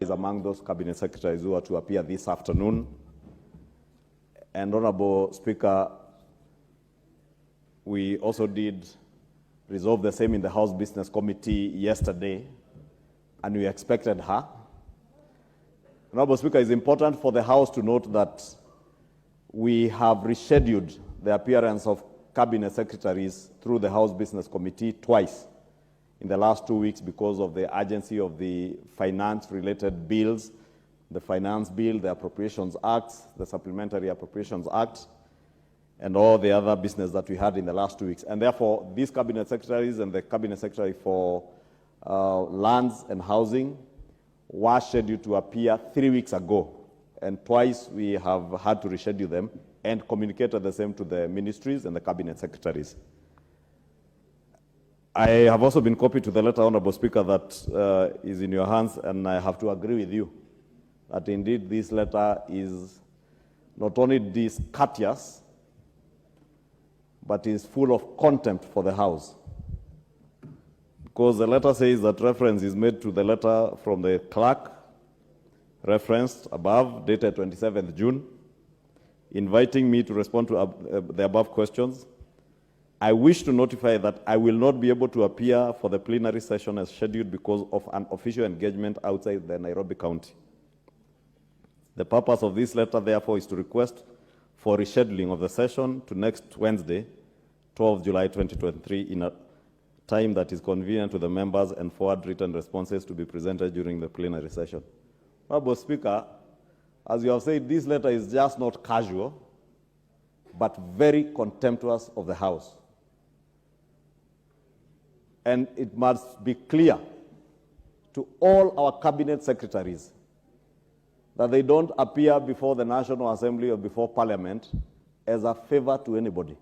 is among those cabinet secretaries who are to appear this afternoon. And Honorable Speaker, we also did resolve the same in the House Business Committee yesterday, and we expected her. Honorable Speaker, it's important for the House to note that we have rescheduled the appearance of cabinet secretaries through the House Business Committee twice in the last 2 weeks because of the urgency of the finance-related bills, the Finance Bill, the Appropriations Act, the Supplementary Appropriations Act, and all the other business that we had in the last 2 weeks. And therefore, these cabinet secretaries and the cabinet secretary for lands and housing were scheduled to appear 3 weeks ago. And twice we have had to reschedule them and communicated the same to the ministries and the cabinet secretaries. I have also been copied to the letter, Honorable Speaker, that is in your hands, and I have to agree with you that indeed this letter is not only discourteous, but is full of contempt for the House. Because the letter says that reference is made to the letter from the clerk, referenced above, dated 27th June, inviting me to respond to the above questions. I wish to notify that I will not be able to appear for the plenary session as scheduled because of an official engagement outside the Nairobi County. The purpose of this letter, therefore, is to request for rescheduling of the session to next Wednesday, 12 July 2023, in a time that is convenient to the members, and forward written responses to be presented during the plenary session. Honorable Speaker, as you have said, this letter is just not casual, but very contemptuous of the House. And it must be clear to all our cabinet secretaries that they don't appear before the National Assembly or before Parliament as a favor to anybody.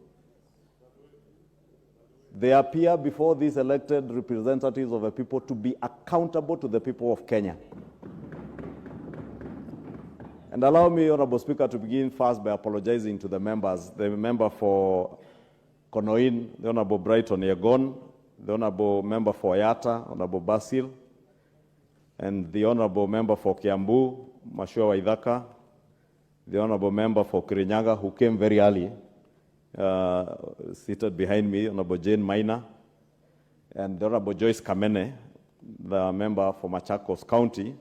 They appear before these elected representatives of the people to be accountable to the people of Kenya. And allow me, Honorable Speaker, to begin first by apologizing to the members. The member for Konoin, the Honorable Brighton Yegon, the Honorable Member for Yata, Honorable Basil, and the Honorable Member for Kiambu, Mashua Waithaka, the Honorable Member for Kirinyaga, who came very early, seated behind me, Honorable Jane Maina, and the Honorable Joyce Kamene, the member for Machakos County,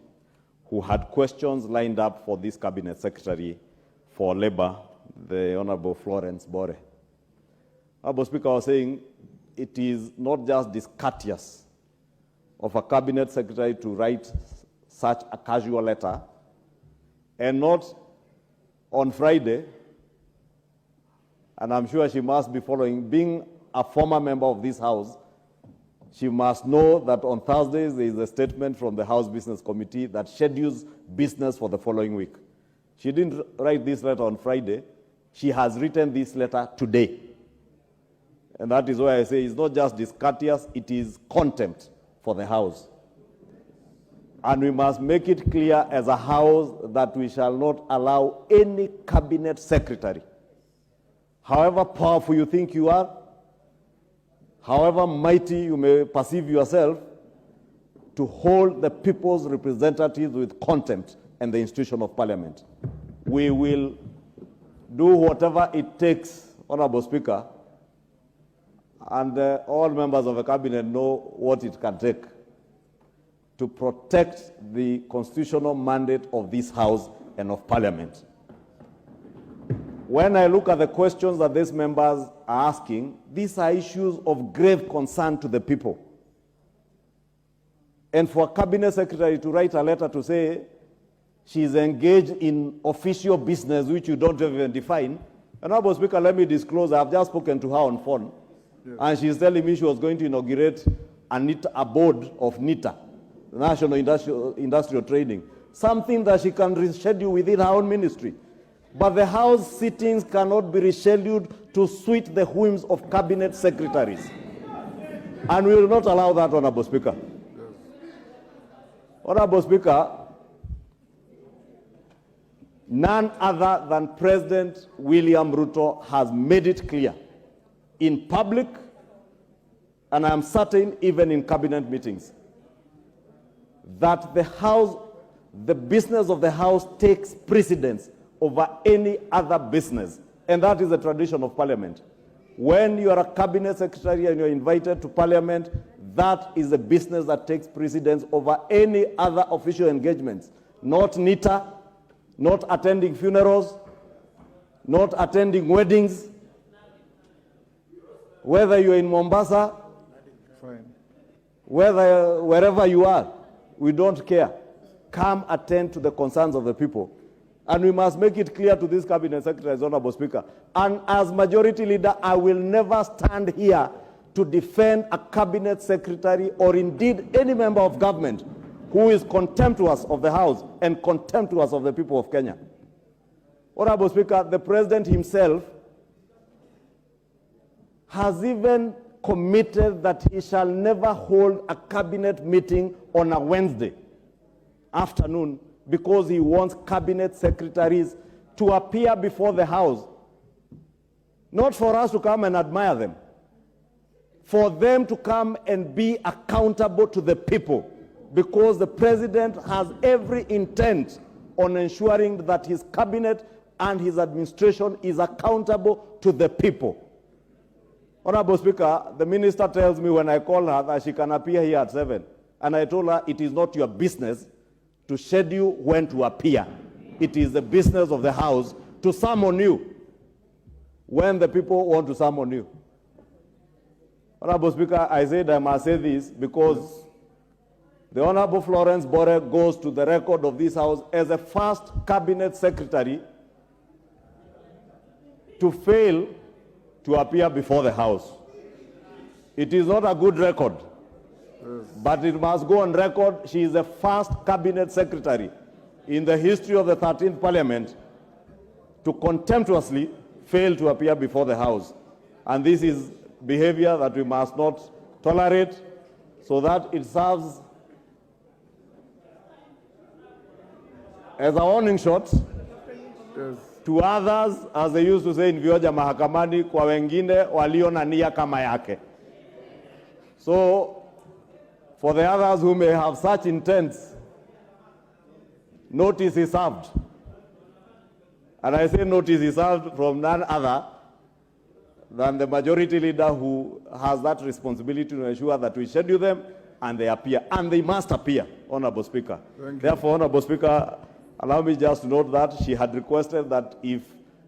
who had questions lined up for this cabinet secretary for labor, the Honorable Florence Bore. Honorable Speaker, I was saying it is not just discourteous of a cabinet secretary to write such a casual letter, and not on Friday, and I'm sure she must be following, being a former member of this House, she must know that on Thursdays there is a statement from the House Business Committee that schedules business for the following week. She didn't write this letter on Friday. She has written this letter today. And that is why I say it's not just discourteous, it is contempt for the House. And we must make it clear as a House that we shall not allow any cabinet secretary, however powerful you think you are, however mighty you may perceive yourself, to hold the people's representatives with contempt and the institution of Parliament. We will do whatever it takes, Honorable Speaker, and all members of the cabinet know what it can take to protect the constitutional mandate of this House and of Parliament. When I look at the questions that these members are asking, these are issues of grave concern to the people. And for a cabinet secretary to write a letter to say she's engaged in official business which you don't even define, Honorable Speaker, let me disclose, I've just spoken to her on phone, and she's telling me she was going to inaugurate a board of NITA, National Industrial Training, something that she can reschedule within her own ministry. But the House sittings cannot be rescheduled to suit the whims of cabinet secretaries. And we will not allow that, Honorable Speaker. Honorable Speaker, none other than President William Ruto has made it clear in public, and I'm certain even in cabinet meetings, that the House the business of the House takes precedence over any other business. And that is the tradition of Parliament. When you are a cabinet secretary and you're invited to Parliament, that is the business that takes precedence over any other official engagements. Not NITA, not attending funerals, not attending weddings. Whether you're in Mombasa, wherever you are, we don't care. Come attend to the concerns of the people. And we must make it clear to this cabinet secretary, Honorable Speaker. And as majority leader, I will never stand here to defend a cabinet secretary or indeed any member of government who is contemptuous of the House and contemptuous of the people of Kenya. Honorable Speaker, the president himself has even committed that he shall never hold a cabinet meeting on a Wednesday afternoon because he wants cabinet secretaries to appear before the House, not for us to come and admire them, for them to come and be accountable to the people, because the president has every intent on ensuring that his cabinet and his administration is accountable to the people. Honorable Speaker, the minister tells me when I call her that she can appear here at 7. And I told her it is not your business to schedule when to appear. It is the business of the House to summon you when the people want to summon you. Honorable Speaker, I said I must say this because the Honorable Florence Bore goes to the record of this House as the first cabinet secretary to fail to appear before the House. It is not a good record, but it must go on record. She is the first cabinet secretary in the history of the 13th Parliament to contemptuously fail to appear before the House. And this is behavior that we must not tolerate, so that it serves as a warning shot to others, as they used to say in vioja mahakamani, kwa wengine walio na nia kama yake. So, for the others who may have such intents, notice is served. And I say notice is served from none other than the majority leader who has that responsibility to ensure that we schedule them and they appear. And they must appear, Honorable Speaker. Therefore, Honorable Speaker, allow me just to note that she had requested that if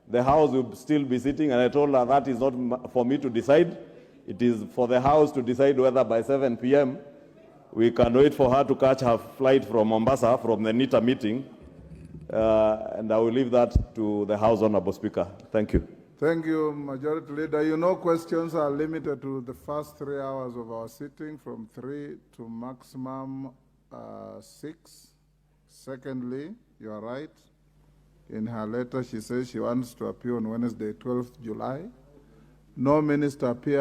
the House will still be sitting, and I told her that is not for me to decide. It is for the House to decide whether by 7 p.m. we can wait for her to catch her flight from Mombasa, from the NITA meeting. And I will leave that to the House, Honorable Speaker. Thank you. Thank you, Majority Leader. You know, questions are limited to the first 3 hours of our sitting, from 3 to maximum 6. Secondly, you are right. In her letter, she says she wants to appear on Wednesday, 12th July. No minister appears